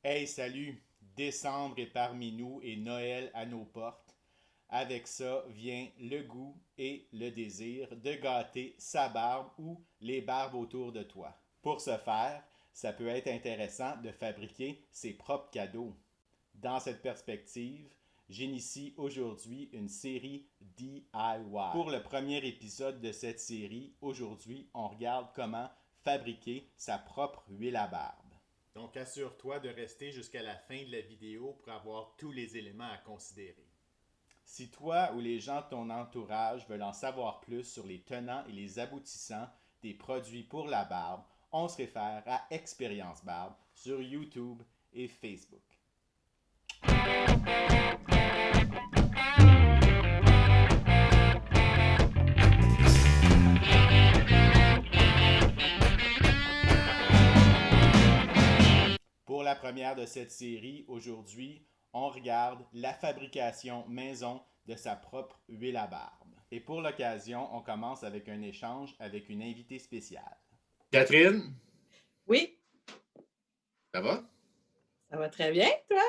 Hey, salut! Décembre est parmi nous et Noël à nos portes. Avec ça vient le goût et le désir de gâter sa barbe ou les barbes autour de toi. Pour ce faire, ça peut être intéressant de fabriquer ses propres cadeaux. Dans cette perspective, j'initie aujourd'hui une série DIY. Pour le premier épisode de cette série, aujourd'hui, on regarde comment fabriquer sa propre huile à barbe. Donc assure-toi de rester jusqu'à la fin de la vidéo pour avoir tous les éléments à considérer. Si toi ou les gens de ton entourage veulent en savoir plus sur les tenants et les aboutissants des produits pour la barbe, on se réfère à Expérience Barbe sur YouTube et Facebook. Pour la première de cette série, aujourd'hui, on regarde la fabrication maison de sa propre huile à barbe. Et pour l'occasion, on commence avec un échange avec une invitée spéciale. Catherine, Oui, ça va? ça va très bien, toi?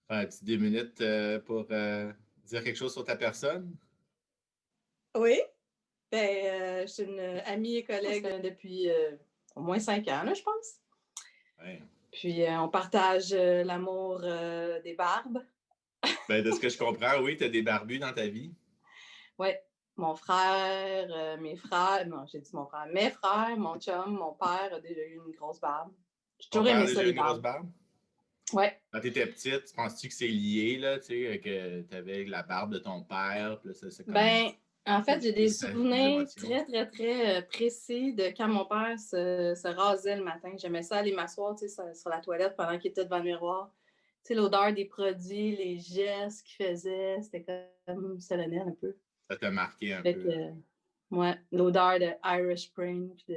Un petit 2 minutes pour dire quelque chose sur ta personne? Oui. Je suis une amie et collègue depuis au moins 5 ans, là, je pense. Ouais. Puis, on partage l'amour des barbes. Ben, de ce que je comprends, oui, tu as des barbus dans ta vie. Oui, mon frère, mes frères, non, j'ai dit mon frère, mes frères, mon chum, mon père a déjà eu une grosse barbe. J'ai Ton toujours père a aimé ça, déjà les une grosse barbes. barbe? Oui. Quand tu étais petite, penses-tu que c'est lié, là, tu sais, que tu avais la barbe de ton père, puis là, ça, c'est comme Ben, en fait, j'ai des des souvenirs émotions? très, très, très précis de quand mon père se rasait le matin. J'aimais ça aller m'asseoir, tu sais, sur la toilette pendant qu'il était devant le miroir. Tu sais, l'odeur des produits, les gestes qu'il faisait, c'était comme solennel un peu. Ça t'a marqué un Fait peu, que, là. ouais, l'odeur de Irish Spring puis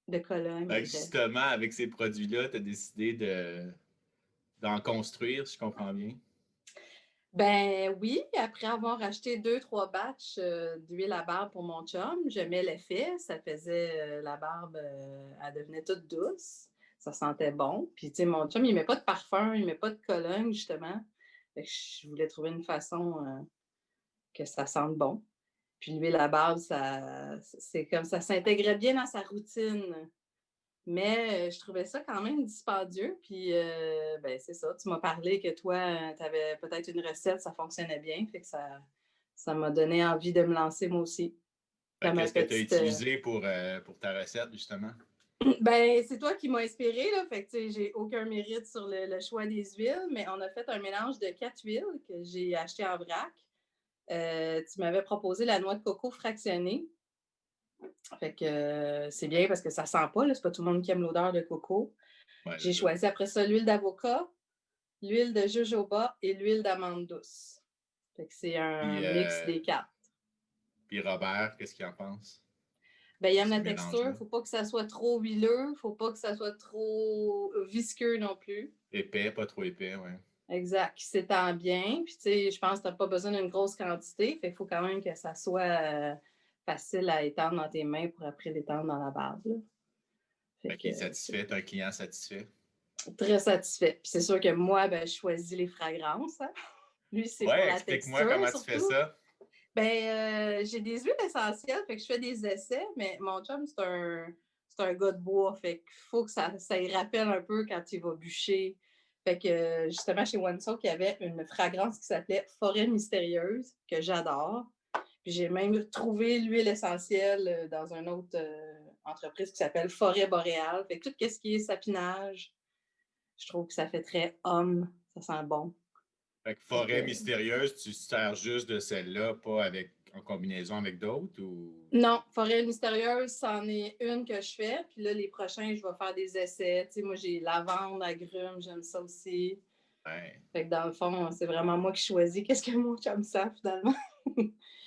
de cologne, Fait que c'était... justement, avec ces produits-là, tu as décidé d'en construire, si je comprends bien. Ben oui, après avoir acheté 2, 3 batchs d'huile à barbe pour mon chum, j'aimais l'effet. Ça faisait la barbe, elle devenait toute douce. Ça sentait bon. Puis, tu sais, mon chum, il met pas de parfum, il met pas de cologne, justement. Fait que je voulais trouver une façon que ça sente bon. Puis l'huile à barbe, c'est comme ça s'intégrait bien dans sa routine. Mais je trouvais ça quand même dispendieux. Puis, ben, c'est ça. Tu m'as parlé que toi, tu avais peut-être une recette, ça fonctionnait bien. Fait que ça m'a donné envie de me lancer moi aussi. Comme un Qu'est-ce que tu as petite. utilisé pour ta recette, justement? Ben, c'est toi qui m'as inspiré, là. Fait que, tu sais, j'ai aucun mérite sur le choix des huiles, mais on a fait un mélange de 4 huiles que j'ai acheté en vrac. Tu m'avais proposé la noix de coco fractionnée. Fait que c'est bien parce que ça sent pas, là. C'est pas tout le monde qui aime l'odeur de coco. Ouais, c'est J'ai ça. choisi après ça l'huile d'avocat, l'huile de jojoba et l'huile d'amande douce. Fait que c'est un Puis, mix des quatre. puis Robert, qu'est-ce qu'il en pense Ben, il de aime ce la texture. mélange-là? Faut pas que ça soit trop huileux. Faut pas que ça soit trop visqueux non plus. Épais, pas trop épais, ouais. Exact. Qui s'étend bien. Puis, tu sais, je pense que tu n'as pas besoin d'une grosse quantité. Fait qu'il faut quand même que ça soit facile à étendre dans tes mains pour après l'étendre dans la barbe. Là. Fait Fait que qu'il est satisfait, t'es un client satisfait. très satisfait. Puis c'est sûr que moi, ben, je choisis les fragrances. Hein. Lui, c'est pour Ouais, la explique-moi texture comment tu fais surtout. ça. Ben, j'ai des huiles essentielles, fait que je fais des essais, mais mon chum, c'est un gars de bois, fait qu'il faut que ça y rappelle un peu quand il va bûcher. Fait que, justement, chez One Soak, il y avait une fragrance qui s'appelait Forêt mystérieuse, que j'adore. Puis j'ai même trouvé l'huile essentielle dans une autre entreprise qui s'appelle Forêt boréale. Fait que tout ce qui est sapinage, je trouve que ça fait très homme, ça sent bon. Fait que Fait forêt que, mystérieuse, tu sers juste de celle-là, pas avec en combinaison avec d'autres ou. non, Forêt mystérieuse, c'en est une que je fais. Puis là, les prochains, je vais faire des essais. Tu sais, moi, j'ai lavande, agrumes, j'aime ça aussi. Ouais. Fait que dans le fond, c'est vraiment moi qui choisis qu'est-ce que mon chum sent finalement.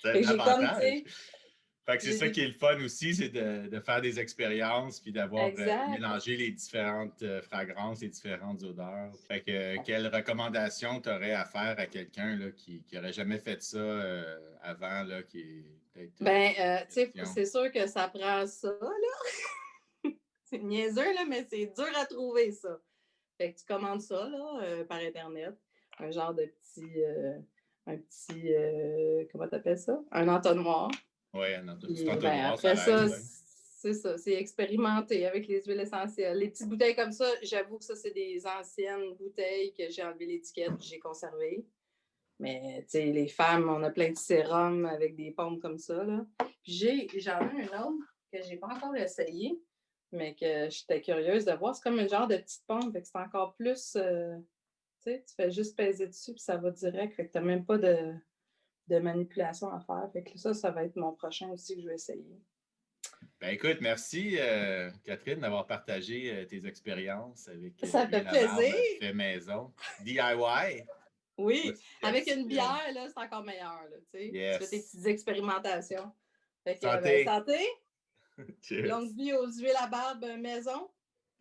C'est Fait un que j'ai comme, tu avantage. sais, Fait que c'est j'ai ça des... qui est le fun aussi, c'est de faire des expériences puis d'avoir Exact. mélangé les différentes fragrances, les différentes odeurs. Fait que quelle recommandation tu aurais à faire à quelqu'un là, qui aurait jamais fait ça avant, là, qui est peut-être Ben, tu sais, question. c'est sûr que ça prend ça, là. C'est niaiseux, là, mais c'est dur à trouver, ça. Fait que tu commandes ça là, par Internet, un genre de comment t'appelles ça? Un entonnoir. Oui, petit Puis ben, entonnoir, après ça ça, aide, oui. c'est ça, c'est expérimenté avec les huiles essentielles. Les petites bouteilles comme ça, j'avoue que ça, c'est des anciennes bouteilles que j'ai enlevé l'étiquette et j'ai conservées. Mais tu sais, les femmes, on a plein de sérums avec des pompes comme ça. Là. Puis j'en ai un autre que j'ai pas encore essayé, mais que j'étais curieuse de voir. C'est comme un genre de petite pompe, fait que c'est encore plus. Tu sais, tu fais juste peser dessus, puis ça va direct. Fait que tu n'as même pas de manipulation à faire. Fait que ça va être mon prochain aussi que je vais essayer. Ben écoute, merci Catherine d'avoir partagé tes expériences avec Ça l'huile fait à barbe plaisir. fait maison. DIY. Oui, Voici avec petite, une bière, là, c'est encore meilleur. Là, tu fais tes yes. petites expérimentations. Fait que, ben, Santé. santé, longue Cheers. vie aux huiles à barbe maison.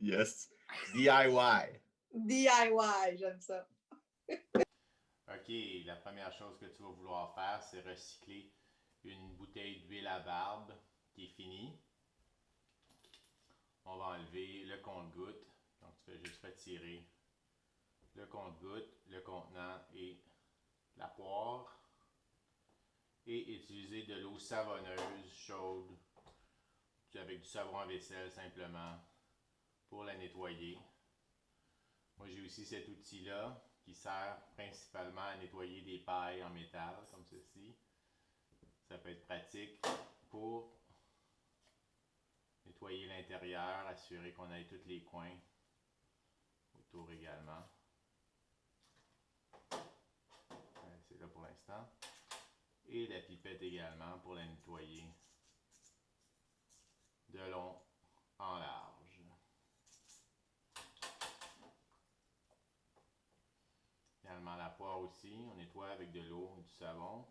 Yes. DIY. DIY, j'aime ça. OK, la première chose que tu vas vouloir faire, c'est recycler une bouteille d'huile à barbe qui est finie. On va enlever le compte-gouttes. Donc, tu fais juste retirer le compte-gouttes, le contenant et la poire. Et utiliser de l'eau savonneuse chaude avec du savon à vaisselle simplement pour la nettoyer. Moi, j'ai aussi cet outil-là qui sert principalement à nettoyer des pailles en métal comme ceci. Ça peut être pratique pour nettoyer l'intérieur, assurer qu'on ait tous les coins autour également. C'est là pour l'instant. Et la pipette également pour la nettoyer de long en large. Également la poire aussi, on nettoie avec de l'eau et du savon.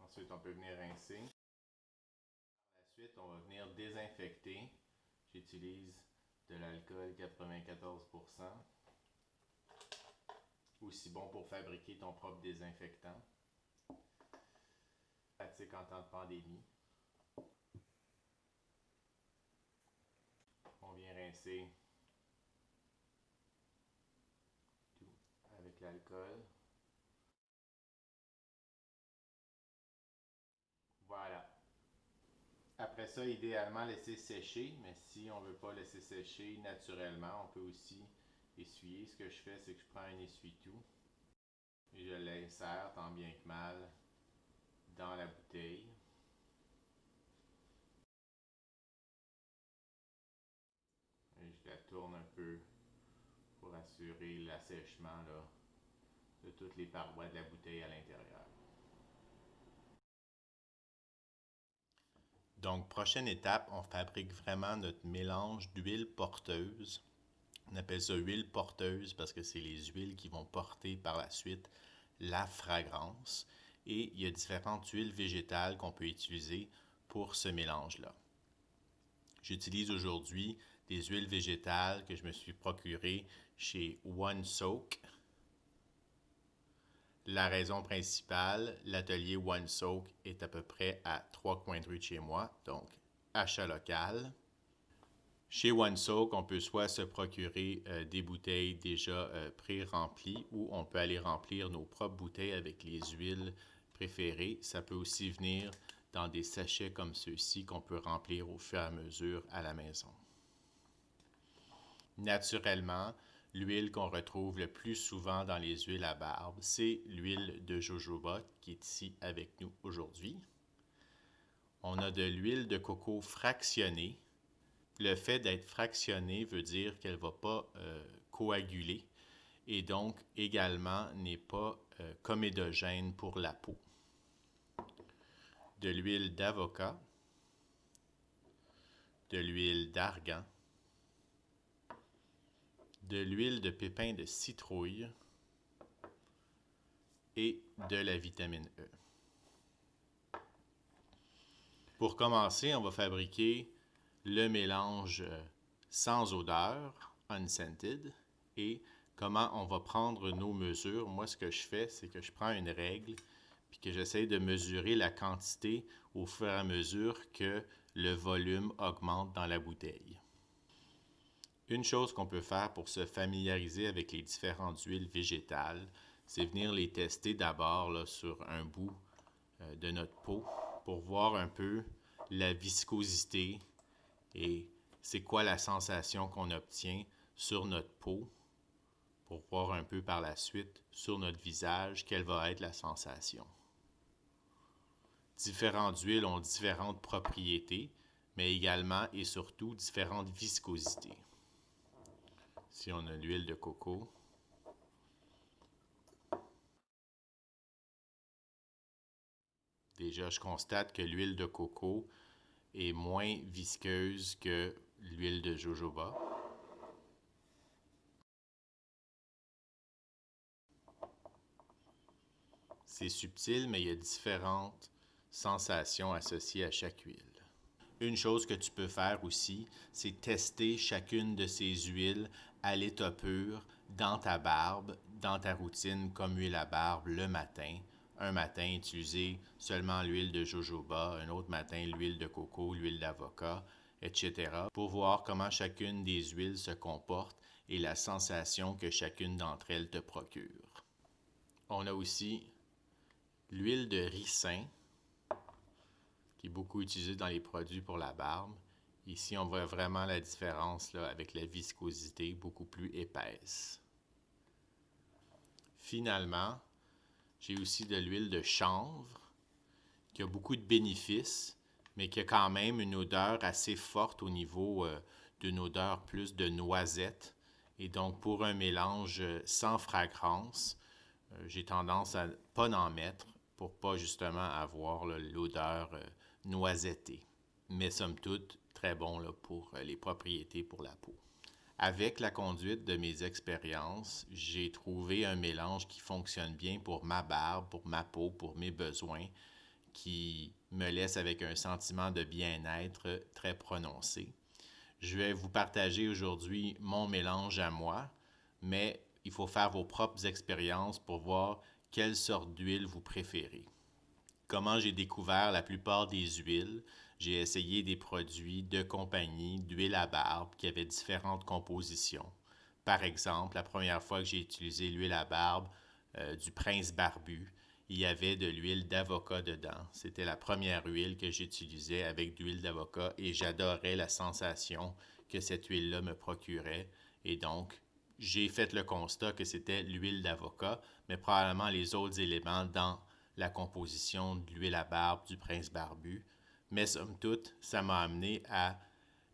Ensuite, on peut venir rincer. Par la suite, on va venir désinfecter. J'utilise de l'alcool 94%. Aussi bon pour fabriquer ton propre désinfectant. Pratique en temps de pandémie. On vient rincer tout avec l'alcool. Voilà. Après ça, idéalement, laisser sécher, mais si on ne veut pas laisser sécher naturellement, on peut aussi essuyer. Ce que je fais, c'est que je prends un essuie-tout et je l'insère tant bien que mal dans la bouteille. Et je la tourne un peu pour assurer l'assèchement de toutes les parois de la bouteille à l'intérieur. Donc, prochaine étape, on fabrique vraiment notre mélange d'huile porteuse. On appelle ça huile porteuse parce que c'est les huiles qui vont porter par la suite la fragrance. Et il y a différentes huiles végétales qu'on peut utiliser pour ce mélange-là. J'utilise aujourd'hui des huiles végétales que je me suis procurées chez One Soak. La raison principale, l'atelier One Soak est à peu près à 3 coins de rue de chez moi, donc achat local. Chez One Soak, on peut soit se procurer des bouteilles déjà pré-remplies ou on peut aller remplir nos propres bouteilles avec les huiles préférées. Ça peut aussi venir dans des sachets comme ceux-ci qu'on peut remplir au fur et à mesure à la maison. Naturellement, l'huile qu'on retrouve le plus souvent dans les huiles à barbe, c'est l'huile de jojoba qui est ici avec nous aujourd'hui. On a de l'huile de coco fractionnée. Le fait d'être fractionnée veut dire qu'elle ne va pas coaguler et donc également n'est pas comédogène pour la peau. De l'huile d'avocat, de l'huile d'argan, de l'huile de pépins de citrouille et de la vitamine E. Pour commencer, on va fabriquer le mélange sans odeur, unscented, et comment on va prendre nos mesures. Moi, ce que je fais, c'est que je prends une règle, puis que j'essaie de mesurer la quantité au fur et à mesure que le volume augmente dans la bouteille. Une chose qu'on peut faire pour se familiariser avec les différentes huiles végétales, c'est venir les tester d'abord là, sur un bout de notre pot pour voir un peu la viscosité et c'est quoi la sensation qu'on obtient sur notre peau pour voir un peu par la suite sur notre visage quelle va être la sensation. Différentes huiles ont différentes propriétés, mais également et surtout différentes viscosités. Ici, on a l'huile de coco. Déjà, je constate que l'huile de coco est moins visqueuse que l'huile de jojoba. C'est subtil, mais il y a différentes sensations associées à chaque huile. Une chose que tu peux faire aussi, c'est tester chacune de ces huiles à l'état pur dans ta barbe, dans ta routine comme huile à barbe le matin. Un matin, utiliser seulement l'huile de jojoba, un autre matin, l'huile de coco, l'huile d'avocat, etc. pour voir comment chacune des huiles se comporte et la sensation que chacune d'entre elles te procure. On a aussi l'huile de ricin, qui est beaucoup utilisée dans les produits pour la barbe. Ici, on voit vraiment la différence là, avec la viscosité beaucoup plus épaisse. Finalement, j'ai aussi de l'huile de chanvre, qui a beaucoup de bénéfices, mais qui a quand même une odeur assez forte au niveau d'une odeur plus de noisette. Et donc, pour un mélange sans fragrance, j'ai tendance à ne pas en mettre pour pas justement avoir là, l'odeur noisettée. Mais somme toute, très bon là, pour les propriétés pour la peau. Avec la conduite de mes expériences, j'ai trouvé un mélange qui fonctionne bien pour ma barbe, pour ma peau, pour mes besoins, qui me laisse avec un sentiment de bien-être très prononcé. Je vais vous partager aujourd'hui mon mélange à moi, mais il faut faire vos propres expériences pour voir quelle sorte d'huile vous préférez. Comment j'ai découvert la plupart des huiles, j'ai essayé des produits de compagnie d'huile à barbe qui avaient différentes compositions. Par exemple, la première fois que j'ai utilisé l'huile à barbe du Prince Barbu, il y avait de l'huile d'avocat dedans. C'était la première huile que j'utilisais avec de l'huile d'avocat et j'adorais la sensation que cette huile-là me procurait. Et donc, j'ai fait le constat que c'était l'huile d'avocat, mais probablement les autres éléments dans la composition de l'huile à barbe du Prince Barbu. Mais somme toute, ça m'a amené à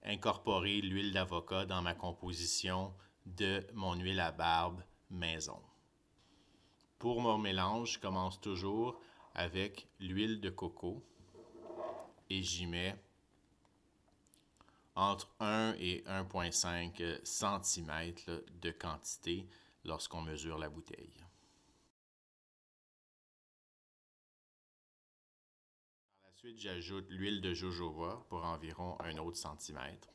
incorporer l'huile d'avocat dans ma composition de mon huile à barbe maison. Pour mon mélange, je commence toujours avec l'huile de coco et j'y mets entre 1 et 1,5 cm de quantité lorsqu'on mesure la bouteille. Par la suite, j'ajoute l'huile de jojoba pour environ un autre centimètre.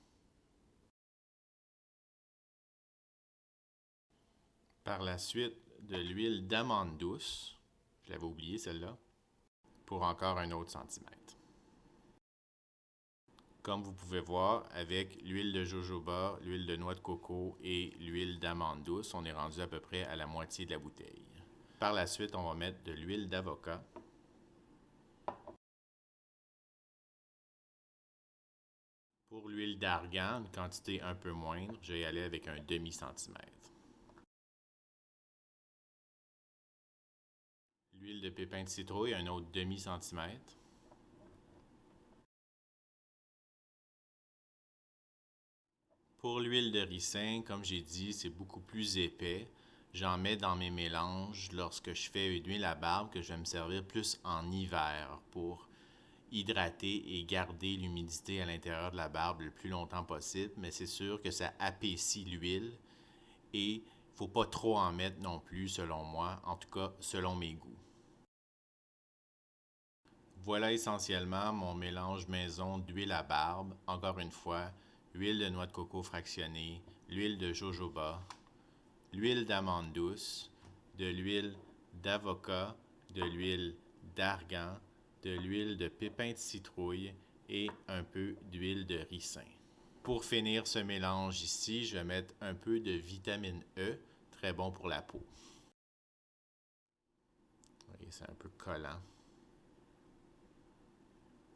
Par la suite, de l'huile d'amande douce, je l'avais oublié celle-là, pour encore un autre centimètre. Comme vous pouvez voir, avec l'huile de jojoba, l'huile de noix de coco et l'huile d'amande douce, on est rendu à peu près à la moitié de la bouteille. Par la suite, on va mettre de l'huile d'avocat. Pour l'huile d'argan, une quantité un peu moindre, je vais y aller avec un demi-centimètre. L'huile de pépin de citrouille, un autre demi-centimètre. Pour l'huile de ricin, comme j'ai dit, c'est beaucoup plus épais. J'en mets dans mes mélanges lorsque je fais une huile à barbe que je vais me servir plus en hiver pour hydrater et garder l'humidité à l'intérieur de la barbe le plus longtemps possible. Mais c'est sûr que ça épaissit l'huile et il ne faut pas trop en mettre non plus selon moi, en tout cas selon mes goûts. Voilà essentiellement mon mélange maison d'huile à barbe. Encore une fois, l'huile de noix de coco fractionnée, l'huile de jojoba, l'huile d'amande douce, de l'huile d'avocat, de l'huile d'argan, de l'huile de pépins de citrouille et un peu d'huile de ricin. Pour finir ce mélange ici, je vais mettre un peu de vitamine E, très bon pour la peau. Vous voyez, c'est un peu collant.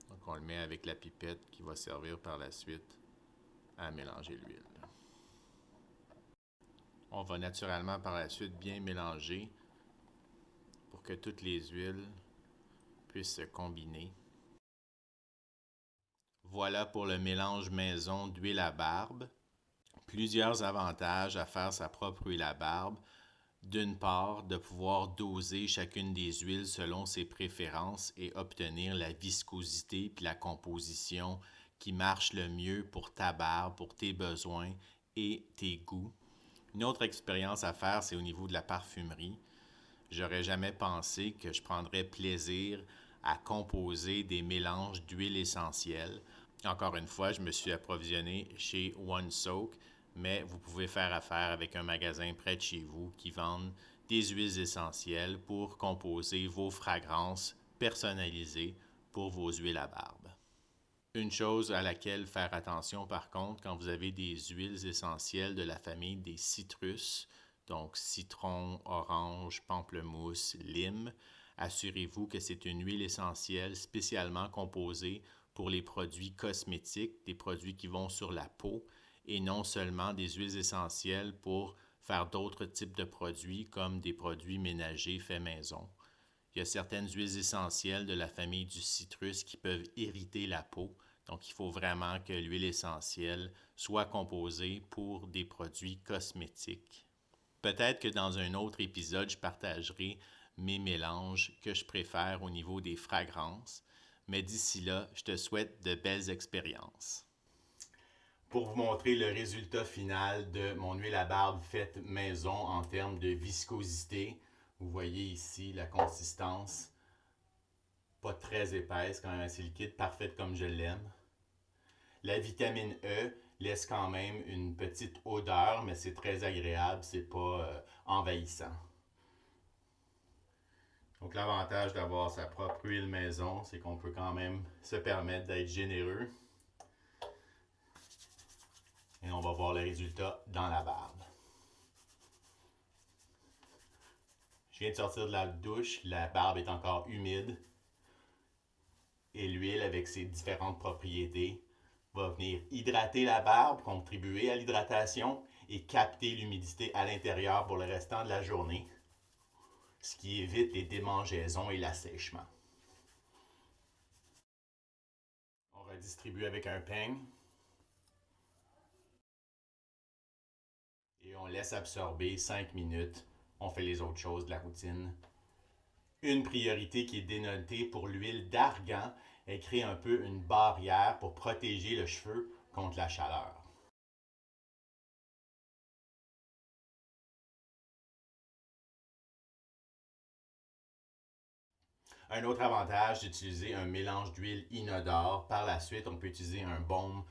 Donc on le met avec la pipette qui va servir par la suite à mélanger l'huile. On va naturellement par la suite bien mélanger pour que toutes les huiles puissent se combiner. Voilà pour le mélange maison d'huile à barbe. Plusieurs avantages à faire sa propre huile à barbe. D'une part, de pouvoir doser chacune des huiles selon ses préférences et obtenir la viscosité puis la composition qui marche le mieux pour ta barbe, pour tes besoins et tes goûts. Une autre expérience à faire, c'est au niveau de la parfumerie. J'aurais jamais pensé que je prendrais plaisir à composer des mélanges d'huiles essentielles. Encore une fois, je me suis approvisionné chez One Soak, mais vous pouvez faire affaire avec un magasin près de chez vous qui vendent des huiles essentielles pour composer vos fragrances personnalisées pour vos huiles à barbe. Une chose à laquelle faire attention par contre, quand vous avez des huiles essentielles de la famille des citrus, donc citron, orange, pamplemousse, lime, assurez-vous que c'est une huile essentielle spécialement composée pour les produits cosmétiques, des produits qui vont sur la peau, et non seulement des huiles essentielles pour faire d'autres types de produits comme des produits ménagers faits maison. Il y a certaines huiles essentielles de la famille du citrus qui peuvent irriter la peau. Donc, il faut vraiment que l'huile essentielle soit composée pour des produits cosmétiques. Peut-être que dans un autre épisode, je partagerai mes mélanges que je préfère au niveau des fragrances. Mais d'ici là, je te souhaite de belles expériences. Pour vous montrer le résultat final de mon huile à barbe faite maison en termes de viscosité, vous voyez ici la consistance, pas très épaisse, quand même assez liquide, parfaite comme je l'aime. La vitamine E laisse quand même une petite odeur, mais c'est très agréable, c'est pas envahissant. Donc l'avantage d'avoir sa propre huile maison, c'est qu'on peut quand même se permettre d'être généreux. Et on va voir le résultat dans la barbe. Je viens de sortir de la douche, la barbe est encore humide. Et l'huile, avec ses différentes propriétés, va venir hydrater la barbe, contribuer à l'hydratation et capter l'humidité à l'intérieur pour le restant de la journée, ce qui évite les démangeaisons et l'assèchement. On redistribue avec un peigne et on laisse absorber 5 minutes. On fait les autres choses de la routine. Une priorité qui est dénotée pour l'huile d'argan, elle crée un peu une barrière pour protéger le cheveu contre la chaleur. Un autre avantage d'utiliser un mélange d'huile inodore, par la suite, on peut utiliser un baume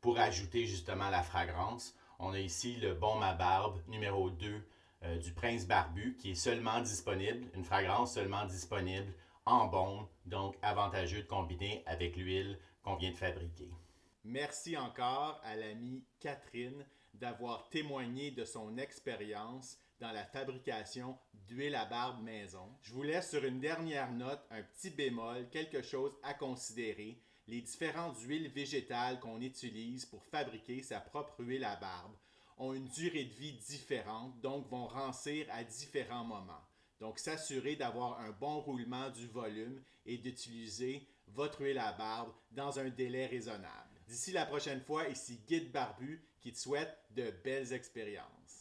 pour ajouter justement la fragrance. On a ici le baume à barbe numéro 2 du Prince Barbu qui est seulement disponible, une fragrance seulement disponible en baume, donc avantageux de combiner avec l'huile qu'on vient de fabriquer. Merci encore à l'amie Catherine d'avoir témoigné de son expérience dans la fabrication d'huile à barbe maison. Je vous laisse sur une dernière note, un petit bémol, quelque chose à considérer. Les différentes huiles végétales qu'on utilise pour fabriquer sa propre huile à barbe ont une durée de vie différente, donc vont rancir à différents moments. Donc, s'assurer d'avoir un bon roulement du volume et d'utiliser votre huile à barbe dans un délai raisonnable. D'ici la prochaine fois, ici Guide Barbu qui te souhaite de belles expériences.